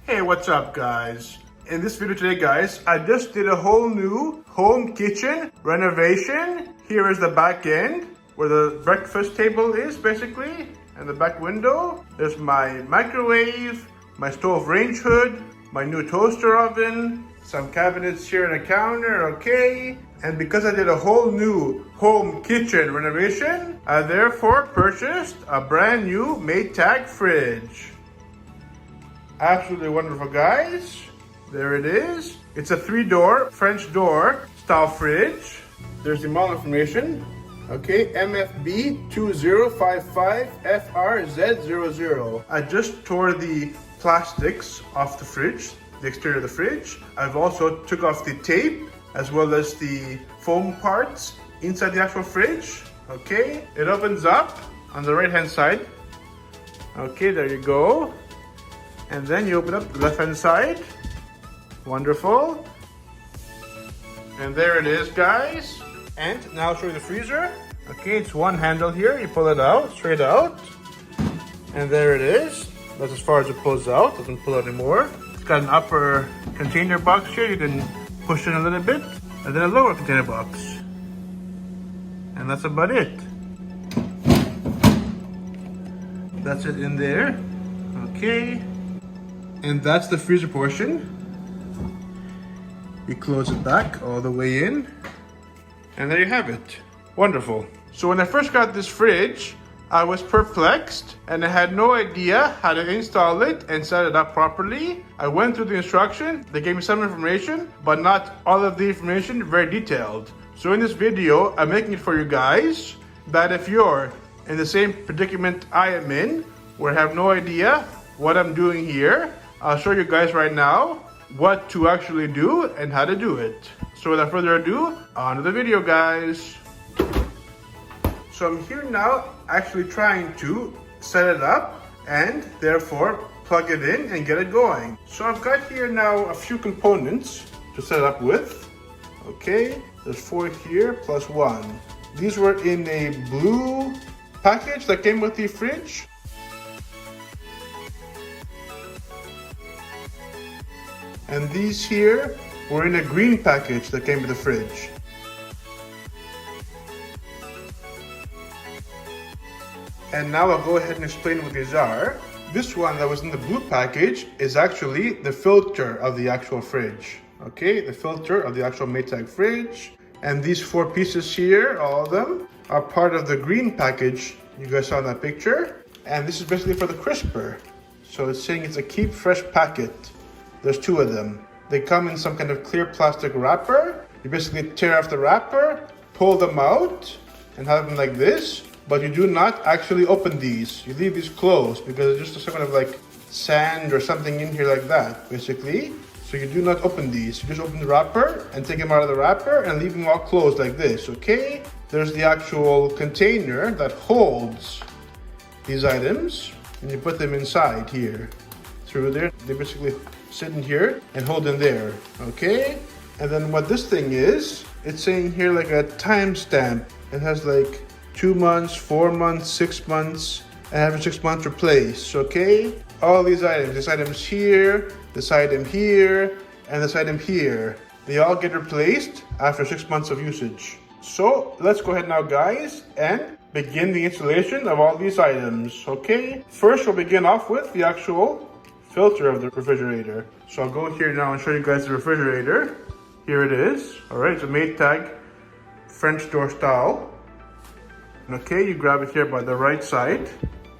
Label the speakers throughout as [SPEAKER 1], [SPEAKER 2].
[SPEAKER 1] Hey, what's up guys? In this video today guys, I just did a whole new home kitchen renovation. Here is the back end where the breakfast table is basically, and the back window. There's my microwave, my stove range hood, my new toaster oven, some cabinets here and a counter, okay. And because I did a whole new home kitchen renovation, I therefore purchased a brand new Maytag fridge. Absolutely wonderful guys. There it is. It's a 3-door French door style fridge. There's the model information. Okay, MFB2055FRZ00. I just tore the plastics off the fridge, the exterior of the fridge. I've also took off the tape as well as the foam parts inside the actual fridge. Okay, it opens up on the right hand side. Okay, there you go. And then you open up the left hand side. Wonderful. And there it is guys. And now I'll show you the freezer. Okay, it's one handle here. You pull it out, straight out. And there it is. That's as far as it pulls out. Doesn't pull out anymore. It's got an upper container box here. You can push it a little bit. And then a lower container box. And that's about it. That's it in there. Okay. And that's the freezer portion. You close it back all the way in. And there you have it. Wonderful. So when I first got this fridge, I was perplexed and I had no idea how to install it and set it up properly. I went through the instruction. They gave me some information, but not all of the information very detailed. So in this video, I'm making it for you guys that if you're in the same predicament I am in, where I have no idea what I'm doing here, I'll show you guys right now what to actually do and how to do it. So without further ado, on to the video guys. So I'm here now actually trying to set it up and therefore plug it in and get it going. So I've got here now a few components to set it up with. Okay, there's 4 here plus 1. These were in a blue package that came with the fridge. And these here were in a green package that came with the fridge. And now I'll go ahead and explain what these are. This one that was in the blue package is actually the filter of the actual fridge. Okay, the filter of the actual Maytag fridge. And these 4 pieces here, all of them, are part of the green package you guys saw in that picture. And this is basically for the crisper. So it's saying it's a keep fresh packet. There's 2 of them. They come in some kind of clear plastic wrapper. You basically tear off the wrapper, pull them out, and have them like this. But you do not actually open these. You leave these closed because there's just some kind of like sand or something in here like that, basically. So you do not open these. You just open the wrapper and take them out of the wrapper and leave them all closed like this, okay? There's the actual container that holds these items, and you put them inside here. Through there, they basically sit in here and hold in there, okay? And then what this thing is, it's saying here like a timestamp. It has like 2 months, 4 months, 6 months, and every 6 months replace, okay? All these items, this item's here, this item here, and this item here, they all get replaced after 6 months of usage. So let's go ahead now guys and begin the installation of all these items, okay? First we'll begin off with the actual filter of the refrigerator. So I'll go here now and show you guys the refrigerator. Here it is. Alright, it's a Maytag French door style. Okay, you grab it here by the right side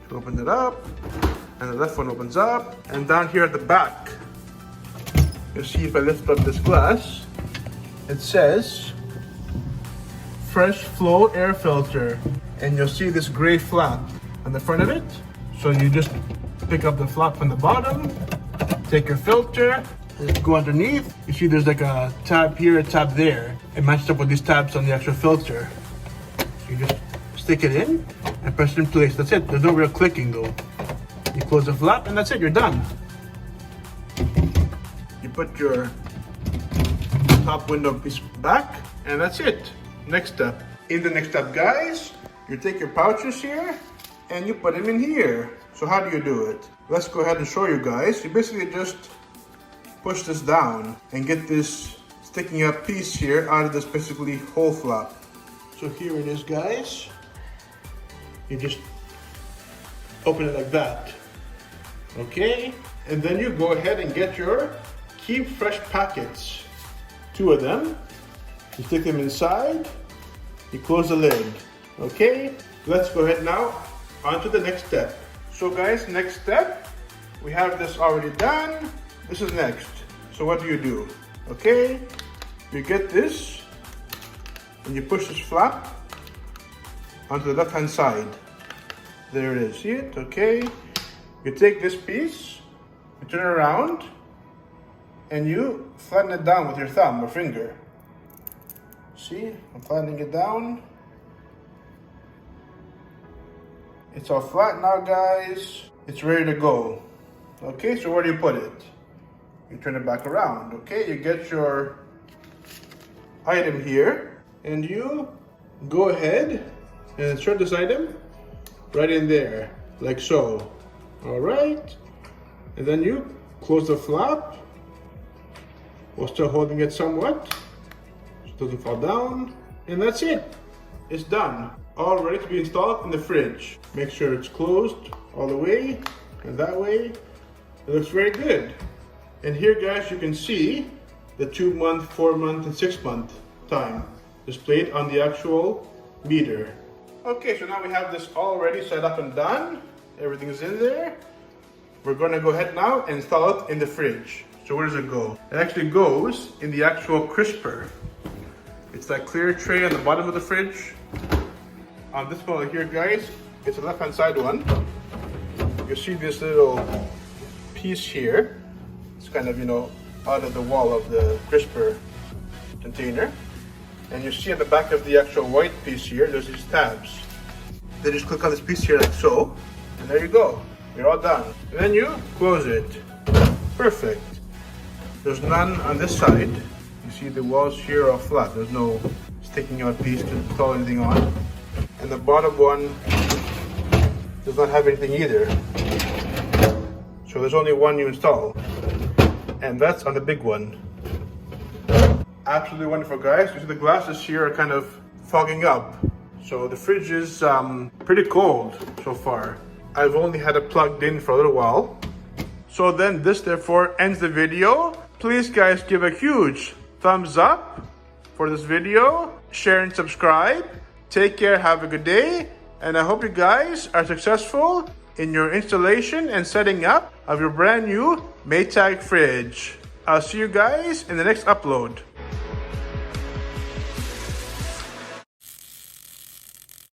[SPEAKER 1] to open it up, and the left one opens up. And down here at the back, you'll see if I lift up this glass, it says fresh flow air filter, and you'll see this gray flap on the front of it. So you just pick up the flap from the bottom, take your filter, and go underneath. You see there's like a tab here, a tab there. It matches up with these tabs on the actual filter. So you just stick it in and press it in place. That's it. There's no real clicking though. You close the flap and that's it. You're done. You put your top window piece back and that's it. Next step. In the next step, guys, you take your pouches here and you put them in here. So how do you do it? Let's go ahead and show you guys. You basically just push this down and get this sticking up piece here out of this basically hole flap. So here it is, guys. You just open it like that. Okay, and then you go ahead and get your Keep Fresh packets. 2 of them. You stick them inside. You close the lid. Okay, let's go ahead now on to the next step. So guys, next step, we have this already done. This is next. So what do? Okay, you get this and you push this flap onto the left hand side. There it is, see it? Okay, you take this piece, you turn it around, and you flatten it down with your thumb or finger. See, I'm flattening it down. It's all flat now, guys. It's ready to go. Okay, so where do you put it? You turn it back around, okay? You get your item here, and you go ahead and insert this item right in there, like so. All right, and then you close the flap while still holding it somewhat, so it doesn't fall down, and that's it. It's done. All ready to be installed in the fridge. Make sure it's closed all the way, and that way. It looks very good. And here, guys, you can see the 2-month, 4-month, and 6-month time displayed on the actual meter. Okay, so now we have this already set up and done. Everything is in there. We're going to go ahead now and install it in the fridge. So where does it go? It actually goes in the actual crisper. It's that clear tray on the bottom of the fridge. On this one here, guys, it's a left-hand side one. You see this little piece here. It's kind of, out of the wall of the crisper container. And you see on the back of the actual white piece here, there's these tabs. Then just click on this piece here like so, and there you go. You're all done. And then you close it. Perfect. There's none on this side. You see the walls here are flat. There's no sticking out piece to install anything on. And the bottom one does not have anything either. So there's only one you install. And that's on the big one. Absolutely wonderful, guys. You see the glasses here are kind of fogging up. So the fridge is pretty cold so far. I've only had it plugged in for a little while. So then this therefore ends the video. Please, guys, give a huge thumbs up for this video. Share and subscribe. Take care, have a good day. And I hope you guys are successful in your installation and setting up of your brand new Maytag fridge. I'll see you guys in the next upload.